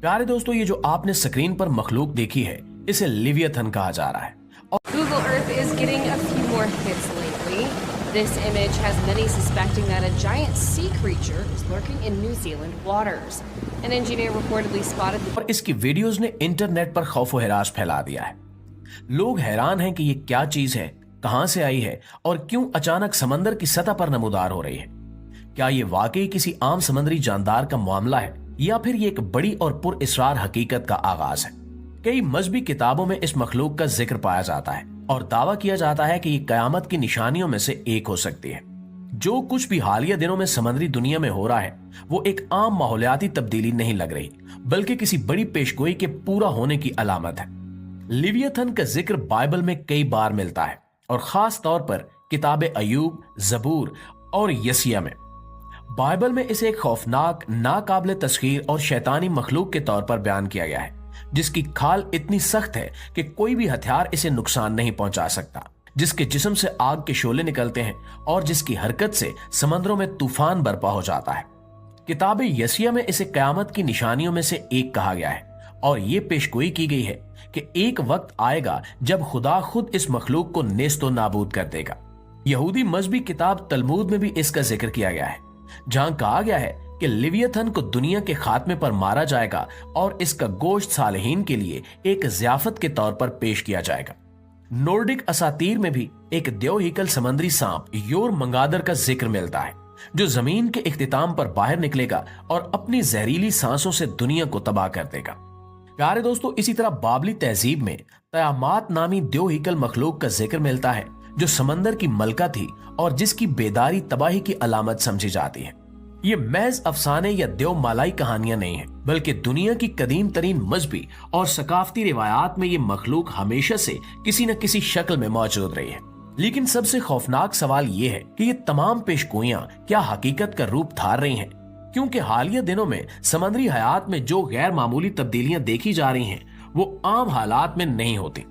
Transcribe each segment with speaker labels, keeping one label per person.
Speaker 1: प्यारे दोस्तों, ये जो आपने स्क्रीन पर मखलूक देखी है, इसे लिवियथन कहा जा रहा है।
Speaker 2: Google Earth is getting a few more hits lately. This image has many suspecting that a giant sea creature is lurking in New Zealand waters. An engineer reportedly spotted the
Speaker 1: और इसकी वीडियोस ने internet पर खौफ व हिरास फैला दिया है। लोग हैरान हैं कि ये क्या चीज है, कहां से आई है और क्यों अचानक समंदर की सतह पर नमूदार हो रही है। क्या ये वाकई किसी आम समुद्री जानदार का मामला है या फिर ये एक बड़ी और पुरअसरार हकीकत का आगाज है। कई मजहबी किताबों में इस मखलूक का जिक्र पाया जाता है और दावा किया जाता है कि ये कयामत की निशानियों में से एक हो सकती है। जो कुछ भी हालिया दिनों में समुद्री दुनिया में हो रहा है वो एक आम माहौलियाती तब्दीली नहीं लग रही, बल्कि किसी बड़ी पेशगोई के पूरा होने की अलामत है। लिवियथन का जिक्र बाइबल में कई बार मिलता है और खास तौर पर किताबे अयूब, जबूर और यसिया में। बाइबल में इसे एक खौफनाक, नाकाबिले तस्खीर और शैतानी मखलूक के तौर पर बयान किया गया है, जिसकी खाल इतनी सख्त है कि कोई भी हथियार इसे नुकसान नहीं पहुंचा सकता, जिसके जिस्म से आग के शोले निकलते हैं और जिसकी हरकत से समंदरों में तूफान बर्पा हो जाता है। किताबे यसिया में इसे कयामत की निशानियों में से एक कहा गया है और ये पेशगोई की गई है कि एक वक्त आएगा जब खुदा खुद इस मखलूक को नेस्तो नाबूद कर देगा। यहूदी मजहबी किताब तलमूद में भी इसका जिक्र किया गया है, जहां कहा गया है कि लिवियथन को दुनिया के खात्मे पर मारा जाएगा और इसका गोश्त सालेहीन के लिए एक ज़ियाफत के तौर पर पेश किया जाएगा। नोर्डिक असातीर में भी एक देवहीकल समंदरी सांप योर मंगादर का जिक्र मिलता है, जो जमीन के इख्तिताम पर बाहर निकलेगा और अपनी जहरीली सांसों से दुनिया को तबाह कर देगा। प्यारे दोस्तों, इसी तरह बाबली तहजीब में तयामात नामी देवहीकल मखलूक का जिक्र मिलता है, जो समंदर की मलका थी और जिसकी बेदारी तबाही की अलामत समझी जाती है। ये महज अफसाने या देव मालाई कहानियां नहीं है, बल्कि दुनिया की कदीम तरीन मजहबी और सकाफती रिवायात में ये मखलूक हमेशा से किसी न किसी शक्ल में मौजूद रही है। लेकिन सबसे खौफनाक सवाल ये है कि ये तमाम पेशगोइयां क्या हकीकत का रूप धार रही हैं? क्योंकि हालिया दिनों में समुद्री हयात में जो गैर मामूली तब्दीलियां देखी जा रही हैं, वो आम हालात में नहीं होती।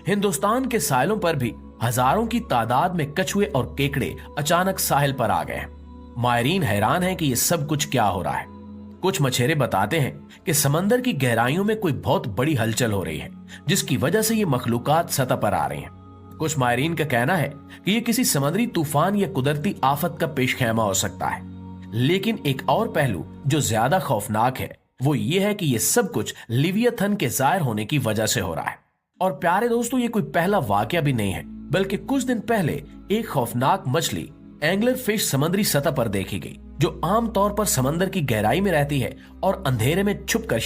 Speaker 1: हिंदुस्तान के साहिलों पर भी हजारों की तादाद में कछुए और केकड़े अचानक साहिल पर आ गए हैं। माहिरीन हैरान हैं कि ये सब कुछ क्या हो रहा है। कुछ मछेरे बताते हैं कि समंदर की गहराइयों में कोई बहुत बड़ी हलचल हो रही है, जिसकी वजह से ये मखलूकात सतह पर आ रही हैं। कुछ माहिरीन का कहना है कि ये किसी समुद्री तूफान या कुदरती आफत का पेशखेमा हो सकता है। लेकिन एक और पहलू जो ज्यादा खौफनाक है वो ये है कि ये सब कुछ लिवियथन के जाहिर होने की वजह से हो रहा है। और प्यारे दोस्तों, ये कोई पहला वाकया भी नहीं है, बल्कि कुछ दिन पहले एक खौफनाक मछली एंगलर फिश समुद्री सतह पर देखी गई, जो आमतौर पर समंदर की गहराई में रहती है और अंधेरे में छुप कर